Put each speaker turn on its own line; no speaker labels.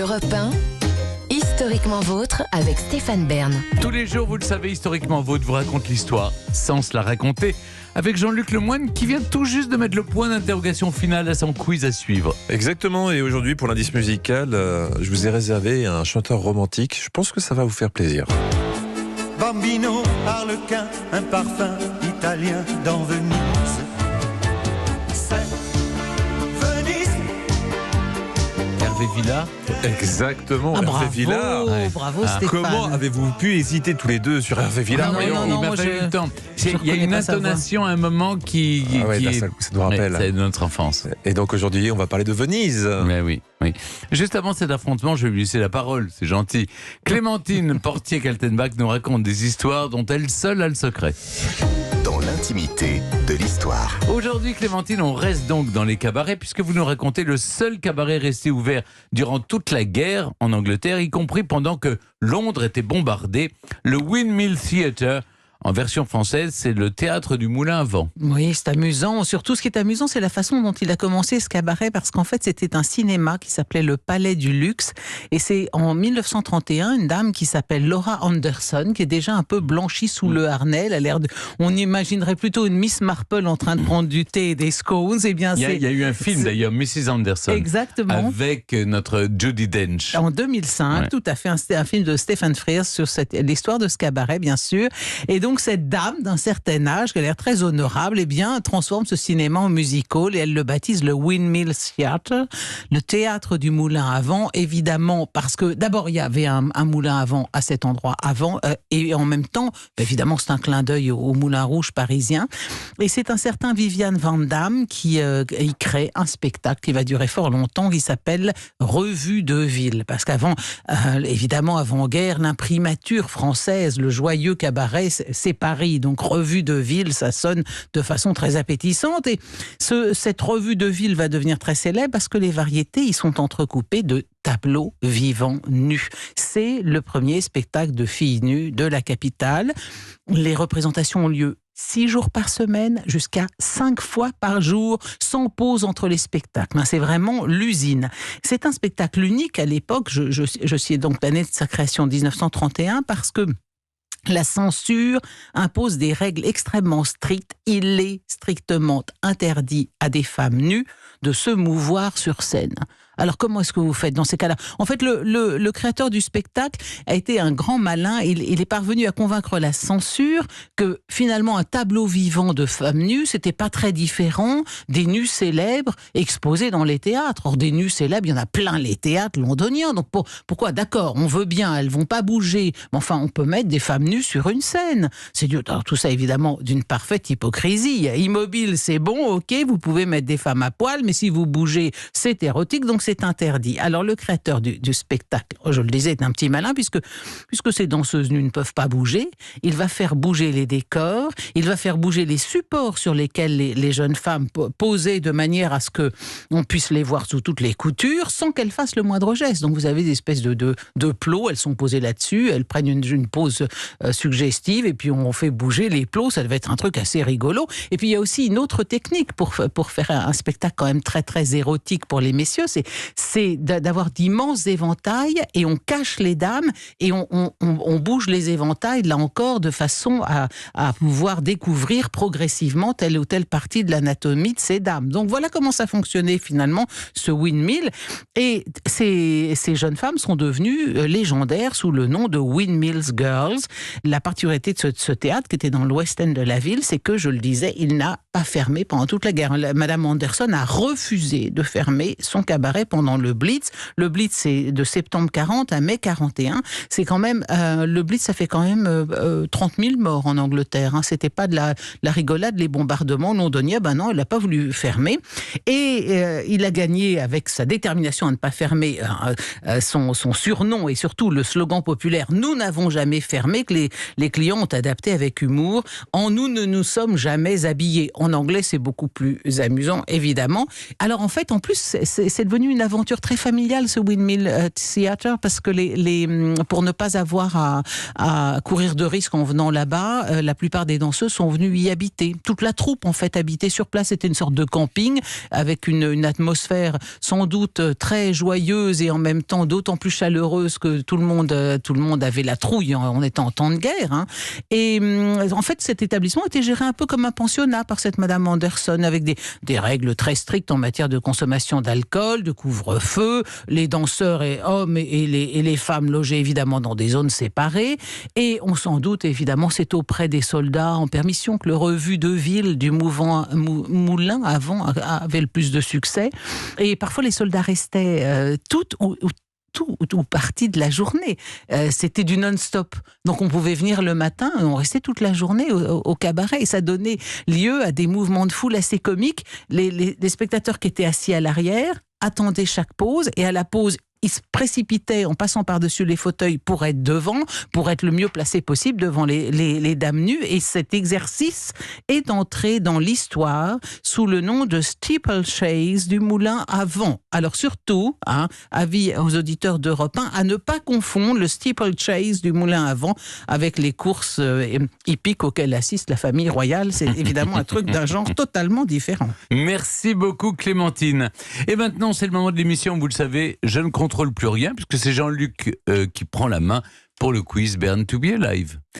Europe 1, Historiquement Vôtre avec Stéphane Bern.
Tous les jours, vous le savez, Historiquement Vôtre vous raconte l'histoire sans se la raconter. Avec Jean-Luc Lemoyne qui vient tout juste de mettre le point d'interrogation final à son quiz à suivre.
Exactement, et aujourd'hui pour l'indice musical, je vous ai réservé un chanteur romantique. Je pense que ça va vous faire plaisir.
Bambino, harlequin, un parfum italien dans Venise. C'est Venise.
Hervé Villard.
Exactement,
Bravo,
Hervé Villard.
bravo Stéphane.
Comment avez-vous pu hésiter tous les deux sur Hervé Villard?
Non,
Voyons.
non,
Il m'a
moi,
fallu
je-
le temps.
je
Il y a
reconnais
une
pas sa voix.
intonation à un moment qui
Ah ouais, là,
est...
ça nous rappelle.
Ouais, c'est de notre enfance.
Et donc aujourd'hui, on va parler de Venise.
Mais oui. Juste avant cet affrontement, je vais lui laisser la parole, c'est gentil. Clémentine Portier-Kaltenbach nous raconte des histoires dont elle seule a le secret.
Dans l'intimité de l'histoire.
Aujourd'hui, Clémentine, on reste donc dans les cabarets puisque vous nous racontez le seul cabaret resté ouvert durant toute la guerre en Angleterre, y compris pendant que Londres était bombardée, le Windmill Theatre. En version française, c'est le théâtre du Moulin à Vent.
Oui, c'est amusant. Surtout, ce qui est amusant, c'est la façon dont il a commencé ce cabaret, parce qu'en fait, c'était un cinéma qui s'appelait le Palais du Luxe. Et c'est en 1931, une dame qui s'appelle Laura Anderson, qui est déjà un peu blanchie sous le harnais. Elle a l'air de... On imaginerait plutôt une Miss Marple en train de prendre du thé et des scones. Eh bien,
Il y a eu un film
c'est-
d'ailleurs, Mrs. Anderson,
Exactement.
avec notre Judi Dench.
En 2005,
Ouais.
tout à fait, un film de Stephen Frears sur l'histoire de ce cabaret, bien sûr. Et donc, cette dame d'un certain âge, qui a l'air très honorable, eh bien, transforme ce cinéma en musical et elle le baptise le Windmill Theatre, le théâtre du moulin à vent, évidemment, parce que d'abord, il y avait un moulin à vent à cet endroit avant, et en même temps, évidemment, c'est un clin d'œil au Moulin Rouge parisien. Et c'est un certain Vivian Van Damme qui y crée un spectacle qui va durer fort longtemps, qui s'appelle Revue de Ville. Parce qu'avant, évidemment, avant-guerre, l'imprimature française, le joyeux cabaret, c'est Paris. Donc, Revue de Ville, ça sonne de façon très appétissante. Et cette Revue de Ville va devenir très célèbre parce que les variétés, ils sont entrecoupés de tableaux vivants nus. C'est le premier spectacle de filles nues de la capitale. Les représentations ont lieu 6 jours par semaine, jusqu'à 5 fois par jour, sans pause entre les spectacles. C'est vraiment l'usine. C'est un spectacle unique à l'époque. Je suis donc l'année de sa création, 1931, parce que la censure impose des règles extrêmement strictes. Il est strictement interdit à des femmes nues de se mouvoir sur scène. Alors, comment est-ce que vous faites dans ces cas-là? En fait, le créateur du spectacle a été un grand malin. Il est parvenu à convaincre la censure que, finalement, un tableau vivant de femmes nues, c'était pas très différent des nus célèbres exposés dans les théâtres. Or, des nus célèbres, il y en a plein les théâtres londoniens. Donc, pourquoi? D'accord, on veut bien, elles vont pas bouger. Mais enfin, on peut mettre des femmes nues sur une scène. Alors, tout ça, évidemment, d'une parfaite hypocrisie. Immobile, c'est bon, ok, vous pouvez mettre des femmes à poil, mais si vous bougez, c'est érotique, donc c'est interdit. Alors, le créateur du spectacle, je le disais, est un petit malin, puisque ces danseuses nues ne peuvent pas bouger, il va faire bouger les décors, il va faire bouger les supports sur lesquels les jeunes femmes posaient de manière à ce qu'on puisse les voir sous toutes les coutures, sans qu'elles fassent le moindre geste. Donc, vous avez des espèces de plots, elles sont posées là-dessus, elles prennent une pose suggestive, et puis on fait bouger les plots, ça devait être un truc assez rigolo. Et puis, il y a aussi une autre technique pour faire un spectacle quand même très, très érotique pour les messieurs, c'est d'avoir d'immenses éventails et on cache les dames et on bouge les éventails, là encore, de façon à pouvoir découvrir progressivement telle ou telle partie de l'anatomie de ces dames. Donc voilà comment ça fonctionnait finalement, ce windmill. Et ces jeunes femmes sont devenues légendaires sous le nom de Windmills Girls. La particularité de ce théâtre, qui était dans l'West End de la ville, c'est que, je le disais, il n'a pas fermé pendant toute la guerre. Madame Anderson a refusé de fermer son cabaret pendant le Blitz. Le Blitz, c'est de septembre 40 à mai 41. C'est quand même, le Blitz, ça fait quand même 30 000 morts en Angleterre. C'était pas de la rigolade, les bombardements londoniens. Non, il n'a pas voulu fermer. Et il a gagné avec sa détermination à ne pas fermer son surnom et surtout le slogan populaire « Nous n'avons jamais fermé », que les clients ont adapté avec humour. « En nous ne nous sommes jamais habillés ». En anglais, c'est beaucoup plus amusant, évidemment. Alors, en fait, en plus, c'est devenu une aventure très familiale, ce Windmill Theatre, parce que pour ne pas avoir à courir de risques en venant là-bas, la plupart des danseuses sont venues y habiter. Toute la troupe, en fait, habitait sur place. C'était une sorte de camping avec une atmosphère sans doute très joyeuse et en même temps d'autant plus chaleureuse que tout le monde avait la trouille en étant en temps de guerre. Hein. Et en fait, cet établissement était géré un peu comme un pensionnat par cette Madame Anderson, avec des règles très strictes en matière de consommation d'alcool, de couvre-feu, les danseurs et hommes et les femmes logeaient évidemment dans des zones séparées. Et on s'en doute, évidemment, c'est auprès des soldats en permission que le revue de ville du mouvement Moulin avant avait le plus de succès. Et parfois, les soldats restaient toutes ou partie de la journée. C'était du non-stop. Donc on pouvait venir le matin, on restait toute la journée au cabaret et ça donnait lieu à des mouvements de foule assez comiques. Les spectateurs qui étaient assis à l'arrière attendaient chaque pause et à la pause, ils se précipitaient en passant par-dessus les fauteuils pour être devant, pour être le mieux placé possible devant les dames nues. Et cet exercice est entré dans l'histoire sous le nom de steeplechase du moulin à vent. Alors surtout, avis aux auditeurs d'Europe 1, à ne pas confondre le steeplechase du moulin à vent avec les courses hippiques auxquelles assiste la famille royale. C'est évidemment un truc d'un genre totalement différent.
Merci beaucoup Clémentine. Et maintenant, c'est le moment de l'émission, vous le savez, je ne contrôle plus rien, puisque c'est Jean-Luc qui prend la main pour le quiz Born to be Alive.